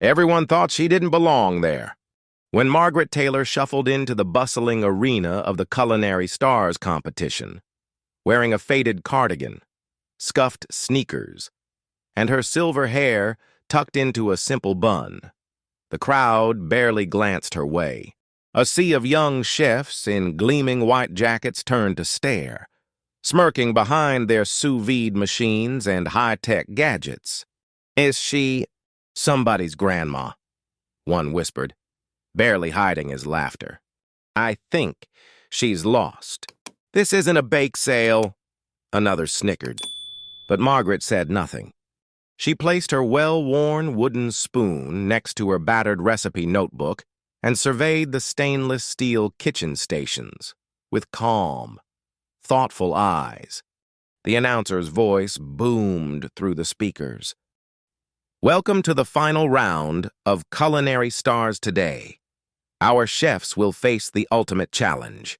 Everyone thought she didn't belong there. When Margaret Taylor shuffled into the bustling arena of the Culinary Stars competition, wearing a faded cardigan, scuffed sneakers, and her silver hair tucked into a simple bun, the crowd barely glanced her way. A sea of young chefs in gleaming white jackets turned to stare, smirking behind their sous vide machines and high-tech gadgets. "Is she somebody's grandma?" one whispered, barely hiding his laughter. "I think she's lost." "This isn't a bake sale," another snickered, but Margaret said nothing. She placed her well-worn wooden spoon next to her battered recipe notebook and surveyed the stainless steel kitchen stations with calm, thoughtful eyes. The announcer's voice boomed through the speakers. "Welcome to the final round of Culinary Stars today. Our chefs will face the ultimate challenge.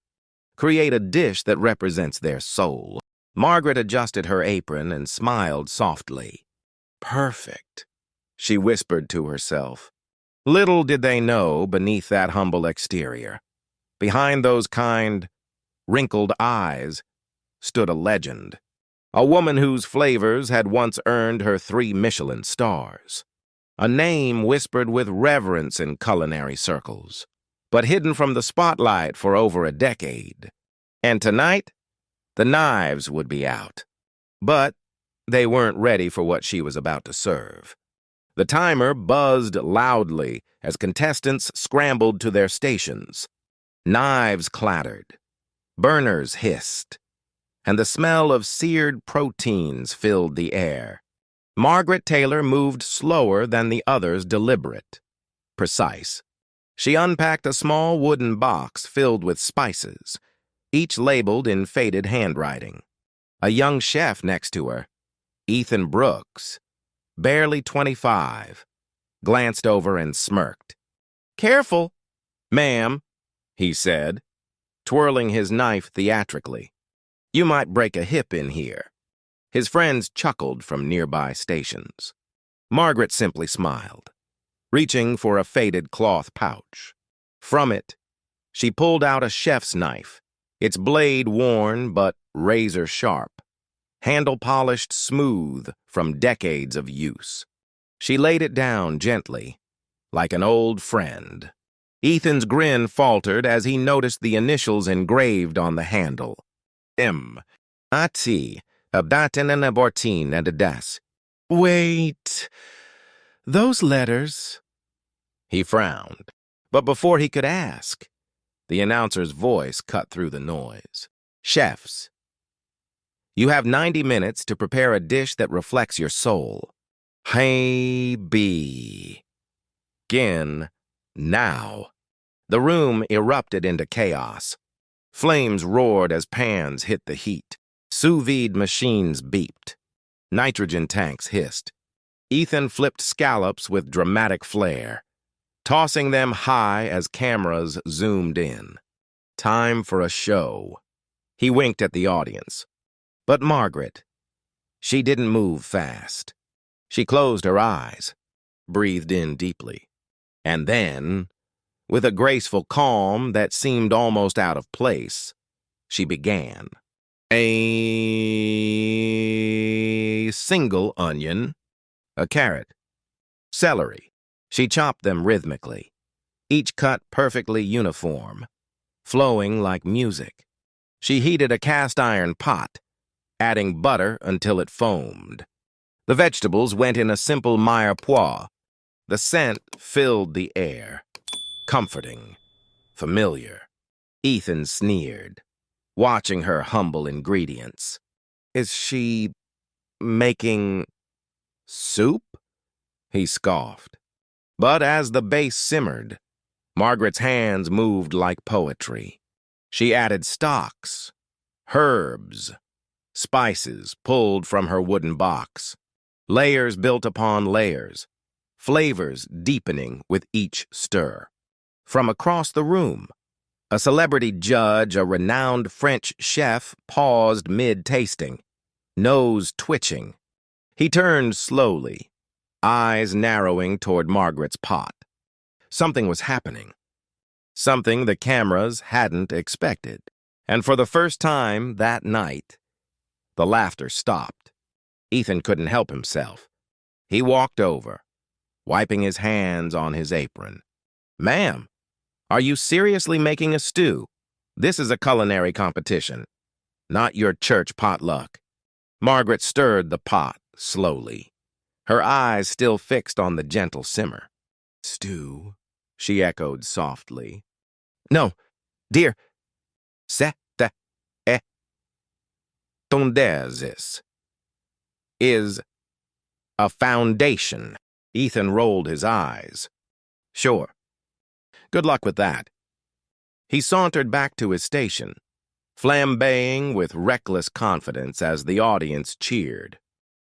Create a dish that represents their soul." Margaret adjusted her apron and smiled softly. "Perfect," she whispered to herself. Little did they know beneath that humble exterior, behind those kind, wrinkled eyes, stood a legend. A woman whose flavors had once earned her 3 Michelin stars. A name whispered with reverence in culinary circles, but hidden from the spotlight for over a decade. And tonight, the knives would be out. But they weren't ready for what she was about to serve. The timer buzzed loudly as contestants scrambled to their stations. Knives clattered, burners hissed, and the smell of seared proteins filled the air. Margaret Taylor moved slower than the others, deliberate, precise. She unpacked a small wooden box filled with spices, each labeled in faded handwriting. A young chef next to her, Ethan Brooks, barely 25, glanced over and smirked. "Careful, ma'am," he said, twirling his knife theatrically. "You might break a hip in here." His friends chuckled from nearby stations. Margaret simply smiled, reaching for a faded cloth pouch. From it, she pulled out a chef's knife, its blade worn but razor-sharp, handle polished smooth from decades of use. She laid it down gently, like an old friend. Ethan's grin faltered as he noticed the initials engraved on the handle. M.A.T. Abdatin and Abortin and Adas. "Wait, those letters?" He frowned, but before he could ask, the announcer's voice cut through the noise. "Chefs, you have 90 minutes to prepare a dish that reflects your soul. Hey, begin now." The room erupted into chaos. Flames roared as pans hit the heat. Sous vide machines beeped. Nitrogen tanks hissed. Ethan flipped scallops with dramatic flair, tossing them high as cameras zoomed in. Time for a show. He winked at the audience. But Margaret, she didn't move fast. She closed her eyes, breathed in deeply, and then, with a graceful calm that seemed almost out of place, she began. A single onion, a carrot, celery. She chopped them rhythmically, each cut perfectly uniform, flowing like music. She heated a cast-iron pot, adding butter until it foamed. The vegetables went in a simple mirepoix. The scent filled the air, comforting, familiar. Ethan sneered, watching her humble ingredients. "Is she making soup?" he scoffed. But as the base simmered, Margaret's hands moved like poetry. She added stocks, herbs, spices pulled from her wooden box, layers built upon layers, flavors deepening with each stir. From across the room, a celebrity judge, a renowned French chef, paused mid-tasting, nose twitching. He turned slowly, eyes narrowing toward Margaret's pot. Something was happening. Something the cameras hadn't expected. And for the first time that night, the laughter stopped. Ethan couldn't help himself. He walked over, wiping his hands on his apron. "Ma'am, are you seriously making a stew? This is a culinary competition, not your church potluck." Margaret stirred the pot slowly, her eyes still fixed on the gentle simmer. "Stew?" she echoed softly. "No, dear. C'est est tondesis. Is a foundation." Ethan rolled his eyes. "Sure. Good luck with that." He sauntered back to his station, flambeing with reckless confidence as the audience cheered.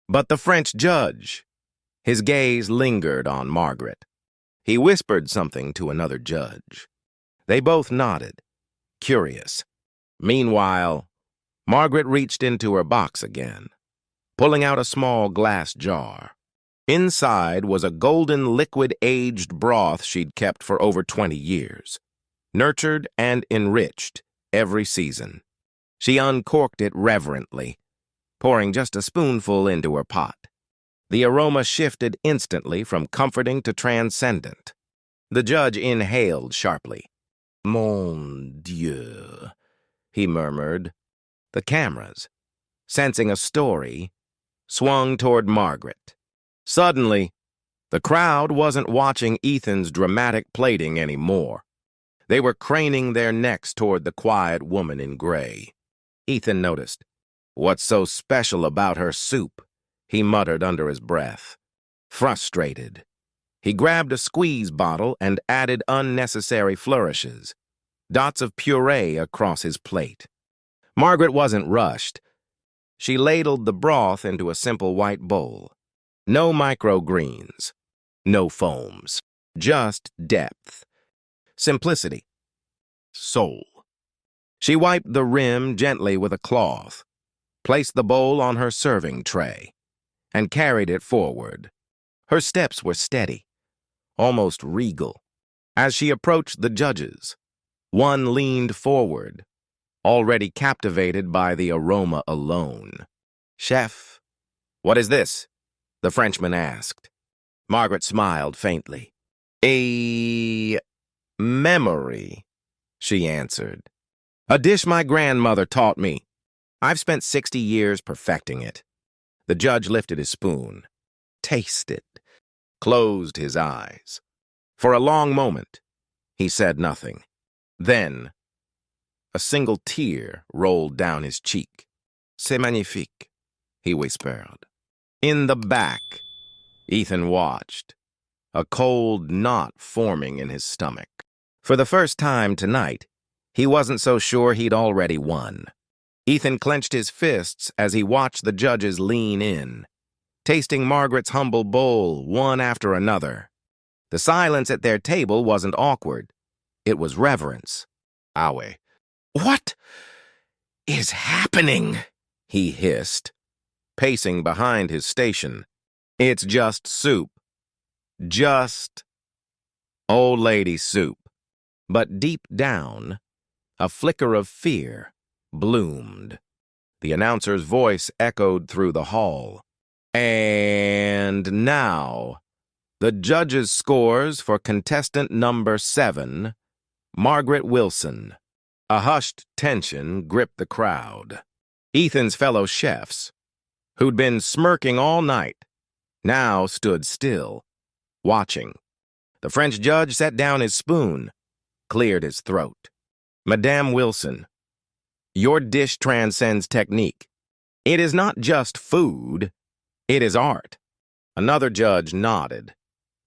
But the French judge, his gaze lingered on Margaret. He whispered something to another judge. They both nodded, curious. Meanwhile, Margaret reached into her box again, pulling out a small glass jar. Inside was a golden liquid-aged broth she'd kept for over 20 years, nurtured and enriched every season. She uncorked it reverently, pouring just a spoonful into her pot. The aroma shifted instantly from comforting to transcendent. The judge inhaled sharply. "Mon Dieu," he murmured. The cameras, sensing a story, swung toward Margaret. Suddenly, the crowd wasn't watching Ethan's dramatic plating anymore. They were craning their necks toward the quiet woman in gray. Ethan noticed. "What's so special about her soup?" he muttered under his breath. Frustrated, he grabbed a squeeze bottle and added unnecessary flourishes, dots of puree across his plate. Margaret wasn't rushed. She ladled the broth into a simple white bowl. No microgreens, no foams, just depth, simplicity, soul. She wiped the rim gently with a cloth, placed the bowl on her serving tray, and carried it forward. Her steps were steady, almost regal. As she approached the judges, one leaned forward, already captivated by the aroma alone. "Chef, what is this?" the Frenchman asked. Margaret smiled faintly. "A memory," she answered. "A dish my grandmother taught me. I've spent 60 years perfecting it." The judge lifted his spoon, tasted, closed his eyes. For a long moment, he said nothing. Then, a single tear rolled down his cheek. "C'est magnifique," he whispered. In the back, Ethan watched, a cold knot forming in his stomach. For the first time tonight, he wasn't so sure he'd already won. Ethan clenched his fists as he watched the judges lean in, tasting Margaret's humble bowl one after another. The silence at their table wasn't awkward. It was reverence. "Awe. What is happening?" he hissed, pacing behind his station. "It's just soup. Just old lady soup." But deep down, a flicker of fear bloomed. The announcer's voice echoed through the hall. "And now, the judges' scores for contestant number 7, Margaret Wilson." A hushed tension gripped the crowd. Ethan's fellow chefs, who'd been smirking all night, now stood still, watching. The French judge set down his spoon, cleared his throat. "Madame Wilson, your dish transcends technique. It is not just food, it is art." Another judge nodded,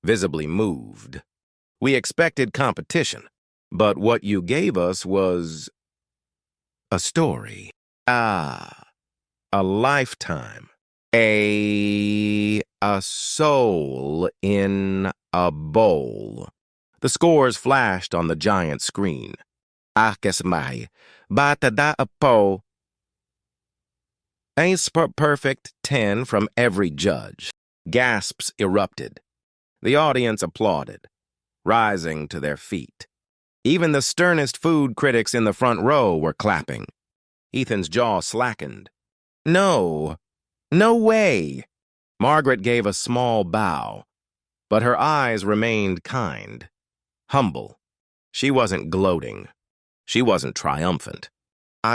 visibly moved. "We expected competition, but what you gave us was a story. A lifetime. A soul in a bowl." The scores flashed on the giant screen. "Akesmai, batada apo." A perfect 10 from every judge. Gasps erupted. The audience applauded, rising to their feet. Even the sternest food critics in the front row were clapping. Ethan's jaw slackened. No, no way. Margaret gave a small bow, but her eyes remained kind, humble. She wasn't gloating. She wasn't triumphant.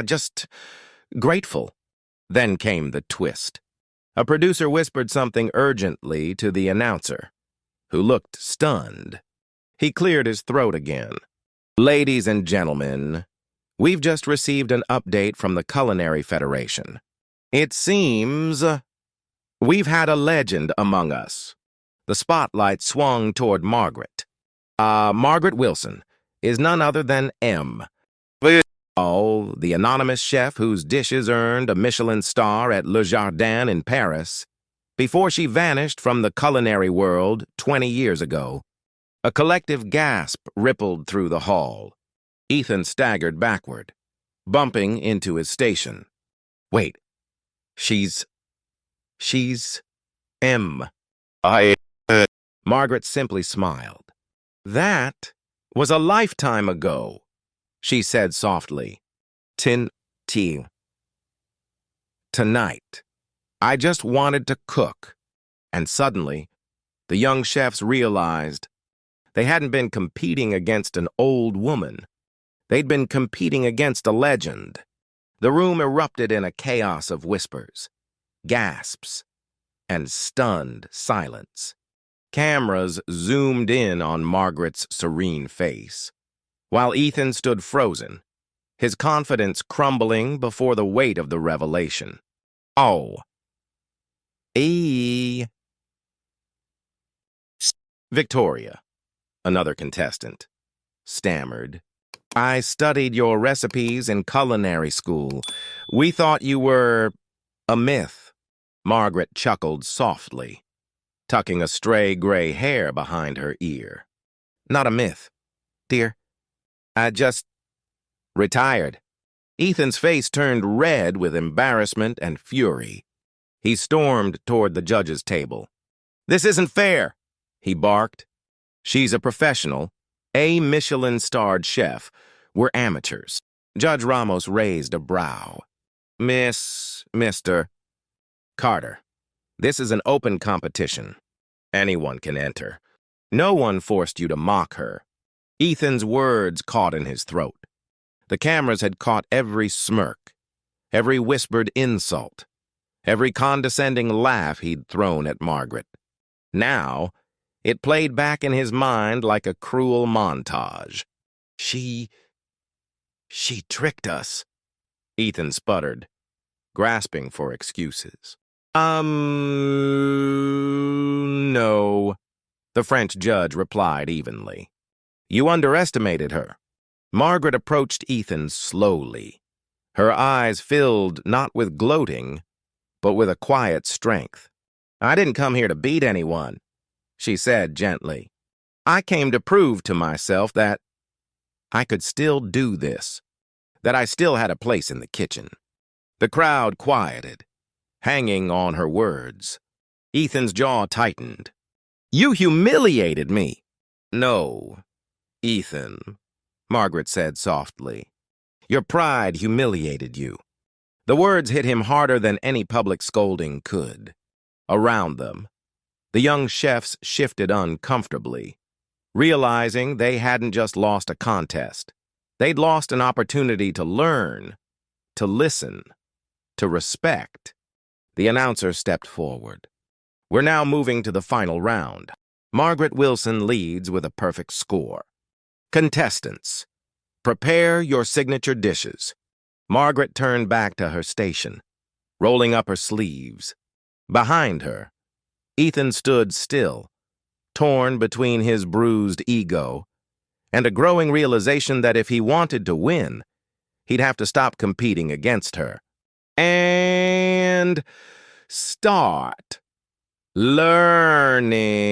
Just grateful. Then came the twist. A producer whispered something urgently to the announcer, who looked stunned. He cleared his throat again. Ladies and gentlemen, we've just received an update from the Culinary Federation. It seems we've had a legend among us. The spotlight swung toward Margaret. Margaret Wilson is none other than M. The anonymous chef whose dishes earned a Michelin star at Le Jardin in Paris before she vanished from the culinary world 20 years ago. A collective gasp rippled through the hall. Ethan staggered backward, bumping into his station. Wait, she's M. Margaret simply smiled. That was a lifetime ago, she said softly. Tonight, I just wanted to cook. And suddenly, the young chefs realized they hadn't been competing against an old woman. They'd been competing against a legend. The room erupted in a chaos of whispers, gasps, and stunned silence. Cameras zoomed in on Margaret's serene face, while Ethan stood frozen, his confidence crumbling before the weight of the revelation. Victoria, another contestant, stammered. I studied your recipes in culinary school. We thought you were a myth. Margaret chuckled softly, tucking a stray gray hair behind her ear. Not a myth, dear. I just retired. Ethan's face turned red with embarrassment and fury. He stormed toward the judge's table. This isn't fair, he barked. She's a professional, a Michelin-starred chef. We're amateurs. Judge Ramos raised a brow. Mr. Carter, this is an open competition. Anyone can enter. No one forced you to mock her. Ethan's words caught in his throat. The cameras had caught every smirk, every whispered insult, every condescending laugh he'd thrown at Margaret. Now, it played back in his mind like a cruel montage. She tricked us, Ethan sputtered, grasping for excuses. No, the French judge replied evenly. You underestimated her. Margaret approached Ethan slowly. Her eyes filled not with gloating, but with a quiet strength. I didn't come here to beat anyone, she said gently. I came to prove to myself that I could still do this, that I still had a place in the kitchen. The crowd quieted, hanging on her words. Ethan's jaw tightened. You humiliated me. No, Ethan, Margaret said softly. Your pride humiliated you. The words hit him harder than any public scolding could. Around them, the young chefs shifted uncomfortably, realizing they hadn't just lost a contest. They'd lost an opportunity to learn, to listen, to respect. The announcer stepped forward. We're now moving to the final round. Margaret Wilson leads with a perfect score. Contestants, prepare your signature dishes. Margaret turned back to her station, rolling up her sleeves. Behind her, Ethan stood still, torn between his bruised ego and a growing realization that if he wanted to win, he'd have to stop competing against her. And start learning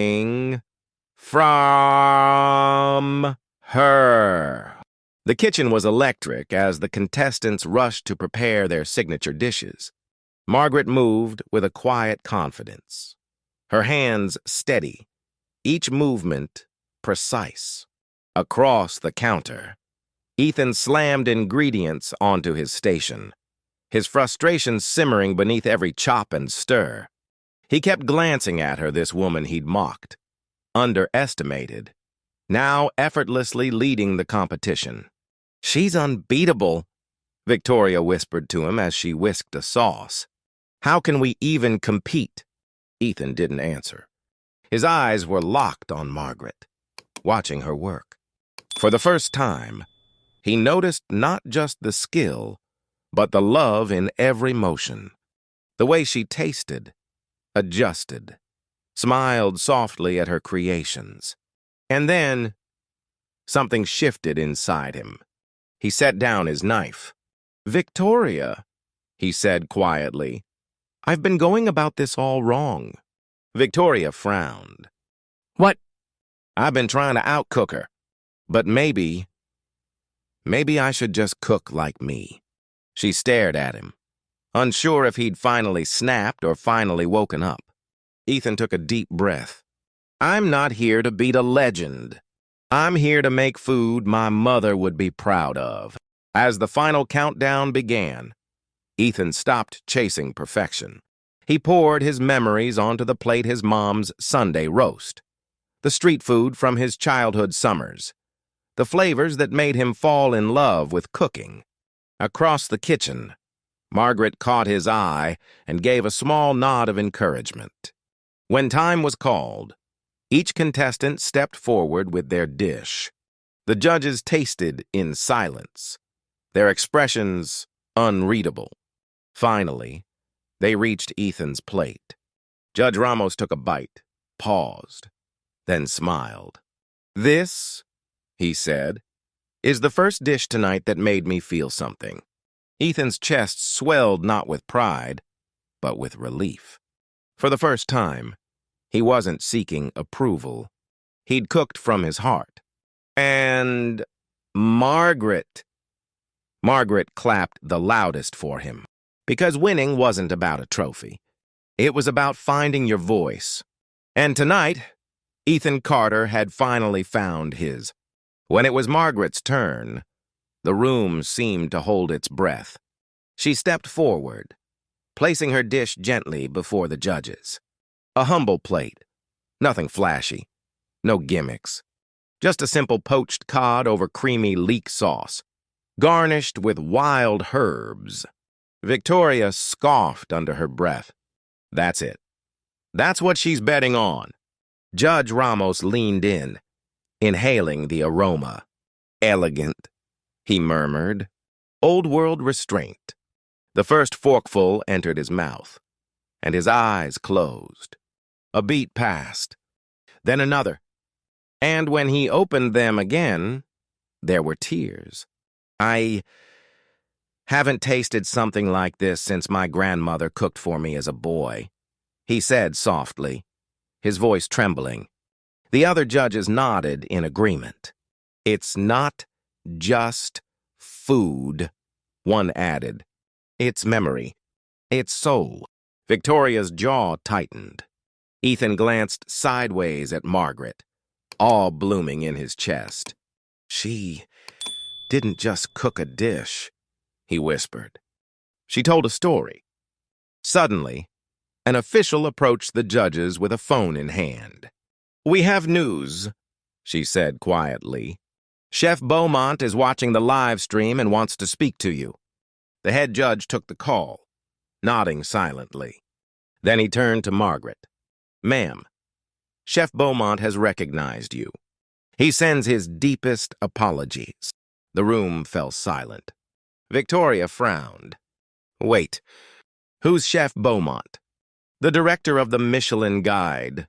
from her. The kitchen was electric as the contestants rushed to prepare their signature dishes. Margaret moved with a quiet confidence, her hands steady, each movement precise. Across the counter, Ethan slammed ingredients onto his station, his frustration simmering beneath every chop and stir. He kept glancing at her, this woman he'd mocked, underestimated, now effortlessly leading the competition. "She's unbeatable," Victoria whispered to him as she whisked a sauce. "How can we even compete?" Ethan didn't answer. His eyes were locked on Margaret, watching her work. For the first time, he noticed not just the skill, but the love in every motion. The way she tasted, adjusted, smiled softly at her creations. And then, something shifted inside him. He set down his knife. "Victoria," he said quietly, "I've been going about this all wrong." Victoria frowned. "What?" "I've been trying to outcook her. But maybe I should just cook like me." She stared at him, unsure if he'd finally snapped or finally woken up. Ethan took a deep breath. "I'm not here to beat a legend. I'm here to make food my mother would be proud of." As the final countdown began, Ethan stopped chasing perfection. He poured his memories onto the plate, his mom's Sunday roast, the street food from his childhood summers, the flavors that made him fall in love with cooking. Across the kitchen, Margaret caught his eye and gave a small nod of encouragement. When time was called, each contestant stepped forward with their dish. The judges tasted in silence, their expressions unreadable. Finally, they reached Ethan's plate. Judge Ramos took a bite, paused, then smiled. "This," he said, "is the first dish tonight that made me feel something." Ethan's chest swelled not with pride, but with relief. For the first time, he wasn't seeking approval. He'd cooked from his heart. "And Margaret." Margaret clapped the loudest for him, because winning wasn't about a trophy. It was about finding your voice. And tonight, Ethan Carter had finally found his. When it was Margaret's turn, the room seemed to hold its breath. She stepped forward, placing her dish gently before the judges. A humble plate, nothing flashy, no gimmicks. Just a simple poached cod over creamy leek sauce, garnished with wild herbs. Victoria scoffed under her breath. "That's it. That's what she's betting on." Judge Ramos leaned in, inhaling the aroma. "Elegant," he murmured. Old-world restraint. The first forkful entered his mouth, and his eyes closed. A beat passed, then another. And when he opened them again, there were tears. "I haven't tasted something like this since my grandmother cooked for me as a boy," he said softly, his voice trembling. The other judges nodded in agreement. "It's not just food," one added. "It's memory. It's soul." Victoria's jaw tightened. Ethan glanced sideways at Margaret, awe blooming in his chest. "She didn't just cook a dish," he whispered. "She told a story." Suddenly, an official approached the judges with a phone in hand. "We have news," she said quietly. "Chef Beaumont is watching the live stream and wants to speak to you." The head judge took the call, nodding silently. Then he turned to Margaret. "Ma'am, Chef Beaumont has recognized you. He sends his deepest apologies." The room fell silent. Victoria frowned. "Wait, who's Chef Beaumont?" "The director of the Michelin Guide,"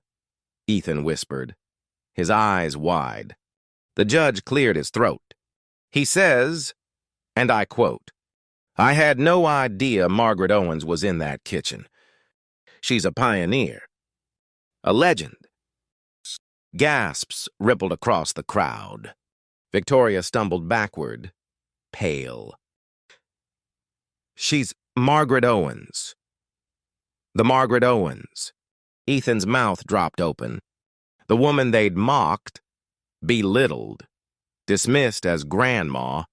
Ethan whispered, his eyes wide. The judge cleared his throat. "He says, and I quote, 'I had no idea Margaret Owens was in that kitchen. She's a pioneer, a legend.'" Gasps rippled across the crowd. Victoria stumbled backward, pale. "She's Margaret Owens. The Margaret Owens." Ethan's mouth dropped open. The woman they'd mocked, belittled, dismissed as grandma,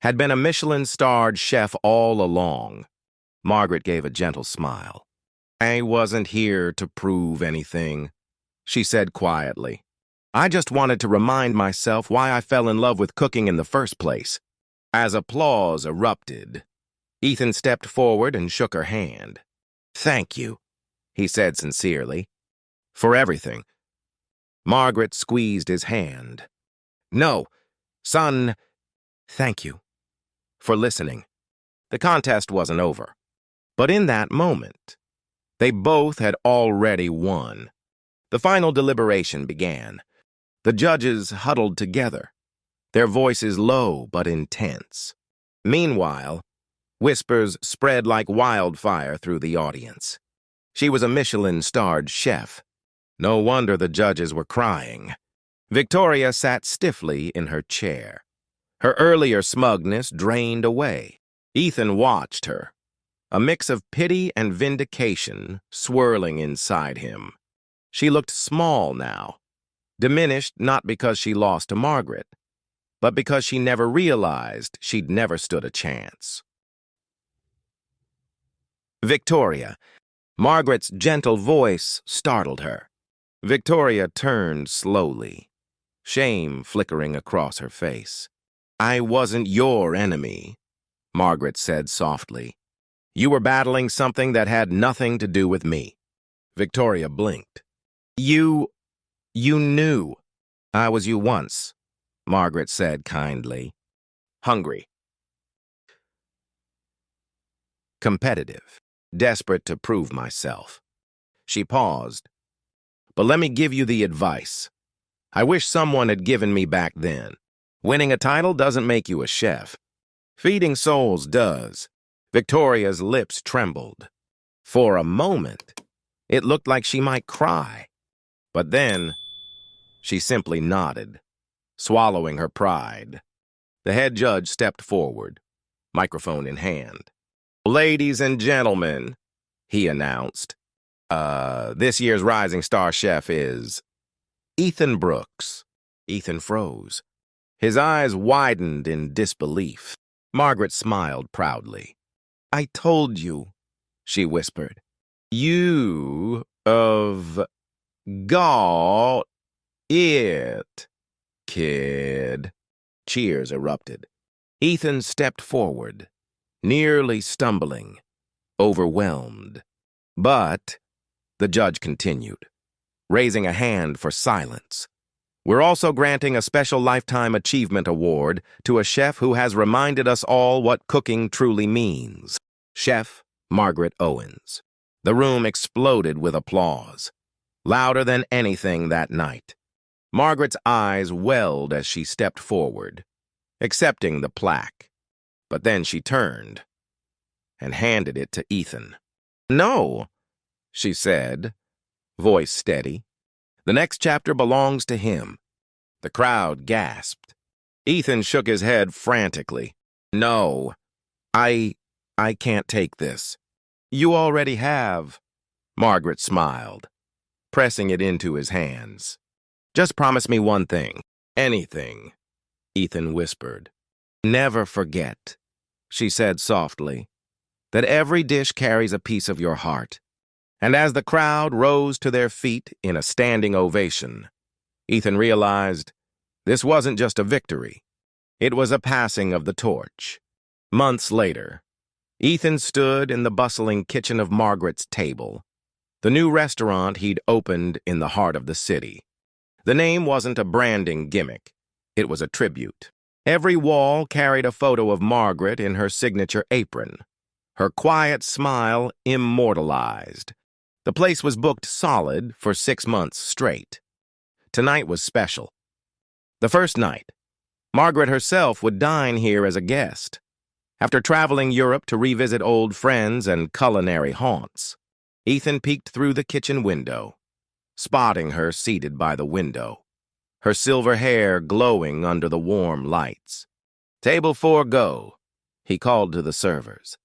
had been a Michelin-starred chef all along. Margaret gave a gentle smile. "I wasn't here to prove anything," she said quietly. "I just wanted to remind myself why I fell in love with cooking in the first place." As applause erupted, Ethan stepped forward and shook her hand. "Thank you," he said sincerely, "for everything." Margaret squeezed his hand. "No, son, thank you for listening." The contest wasn't over. But in that moment, they both had already won. The final deliberation began. The judges huddled together, their voices low but intense. Meanwhile, whispers spread like wildfire through the audience. She was a Michelin-starred chef. No wonder the judges were crying. Victoria sat stiffly in her chair. Her earlier smugness drained away. Ethan watched her, a mix of pity and vindication swirling inside him. She looked small now, diminished not because she lost to Margaret, but because she never realized she'd never stood a chance. Victoria. Margaret's gentle voice startled her. Victoria turned slowly, shame flickering across her face. "I wasn't your enemy," Margaret said softly. "You were battling something that had nothing to do with me." Victoria blinked. You knew." "I was you once," Margaret said kindly. "Hungry. Competitive. Desperate to prove myself." She paused. "But let me give you the advice I wish someone had given me back then. Winning a title doesn't make you a chef. Feeding souls does." Victoria's lips trembled. For a moment, it looked like she might cry. But then, she simply nodded, swallowing her pride. The head judge stepped forward, microphone in hand. "Ladies and gentlemen," he announced, this year's Rising Star Chef is Ethan Brooks." Ethan froze. His eyes widened in disbelief. Margaret smiled proudly. "I told you," she whispered. "You've got it, kid." Cheers erupted. Ethan stepped forward, nearly stumbling, overwhelmed. "But," the judge continued, raising a hand for silence, "we're also granting a special Lifetime Achievement Award to a chef who has reminded us all what cooking truly means. Chef Margaret Owens." The room exploded with applause, louder than anything that night. Margaret's eyes welled as she stepped forward, accepting the plaque. But then she turned and handed it to Ethan. "No," she said, voice steady. "The next chapter belongs to him." The crowd gasped. Ethan shook his head frantically. "No, I can't take this." "You already have," Margaret smiled, pressing it into his hands. "Just promise me one thing." "Anything," Ethan whispered. "Never forget," she said softly, "that every dish carries a piece of your heart." And as the crowd rose to their feet in a standing ovation, Ethan realized this wasn't just a victory. It was a passing of the torch. Months later, Ethan stood in the bustling kitchen of Margaret's Table, the new restaurant he'd opened in the heart of the city. The name wasn't a branding gimmick. It was a tribute. Every wall carried a photo of Margaret in her signature apron, her quiet smile immortalized. The place was booked solid for 6 months straight. Tonight was special. The first night, Margaret herself would dine here as a guest. After traveling Europe to revisit old friends and culinary haunts, Ethan peeked through the kitchen window, spotting her seated by the window, her silver hair glowing under the warm lights. "Table 4, go," he called to the servers,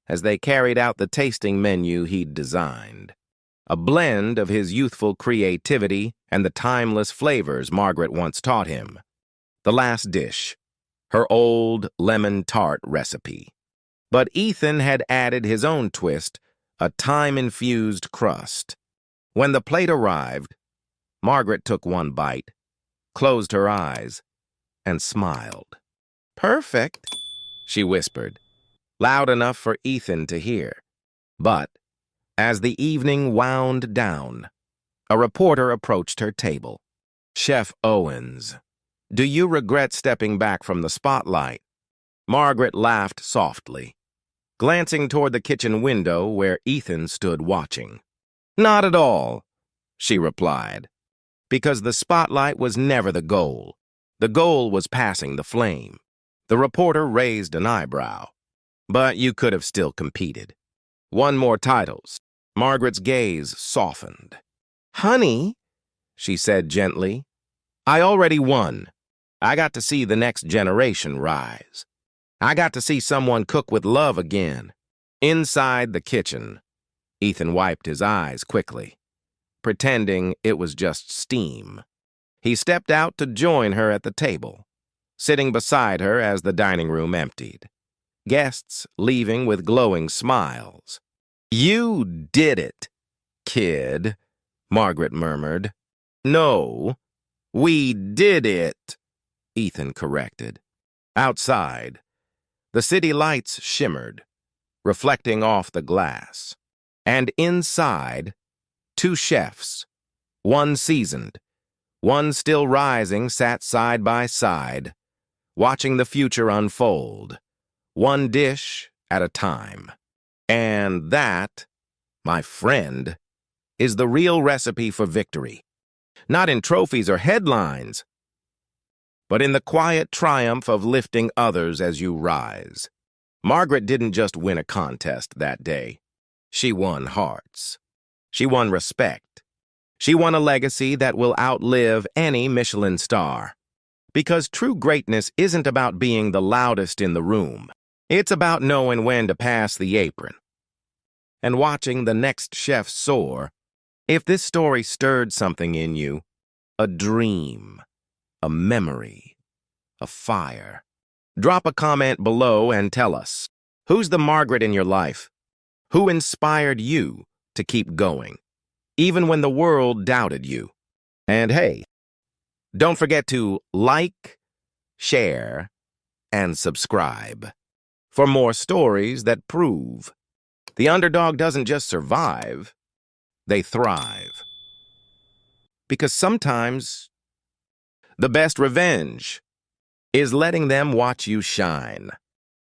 as they carried out the tasting menu he'd designed. a blend of his youthful creativity and the timeless flavors Margaret once taught him. The last dish, her old lemon tart recipe. But Ethan had added his own twist, a thyme-infused crust. When the plate arrived, Margaret took one bite, closed her eyes, and smiled. "Perfect," she whispered, loud enough for Ethan to hear. But as the evening wound down, a reporter approached her table. "Chef Owens, do you regret stepping back from the spotlight?" Margaret laughed softly, glancing toward the kitchen window where Ethan stood watching. "Not at all," she replied, because the spotlight was never the goal. The goal was passing the flame. The reporter raised an eyebrow. "But you could have still competed. Won more titles." Margaret's gaze softened. "Honey," she said gently, "I already won. I got to see the next generation rise. I got to see someone cook with love again." Inside the kitchen, Ethan wiped his eyes quickly, pretending it was just steam. He stepped out to join her at the table, sitting beside her as the dining room emptied. Guests leaving with glowing smiles. "You did it, kid," Margaret murmured. "No, we did it," Ethan corrected. Outside, the city lights shimmered, reflecting off the glass. And inside, two chefs, one seasoned, one still rising, sat side by side, watching the future unfold, one dish at a time. And that, my friend, is the real recipe for victory. Not in trophies or headlines, but in the quiet triumph of lifting others as you rise. Margaret didn't just win a contest that day. She won hearts. She won respect. She won a legacy that will outlive any Michelin star. Because true greatness isn't about being the loudest in the room. It's about knowing when to pass the apron and watching the next chef soar. If this story stirred something in you, a dream, a memory, a fire, drop a comment below and tell us, who's the Margaret in your life? Who inspired you to keep going, even when the world doubted you? And hey, don't forget to like, share, and subscribe for more stories that prove the underdog doesn't just survive, they thrive. Because sometimes the best revenge is letting them watch you shine.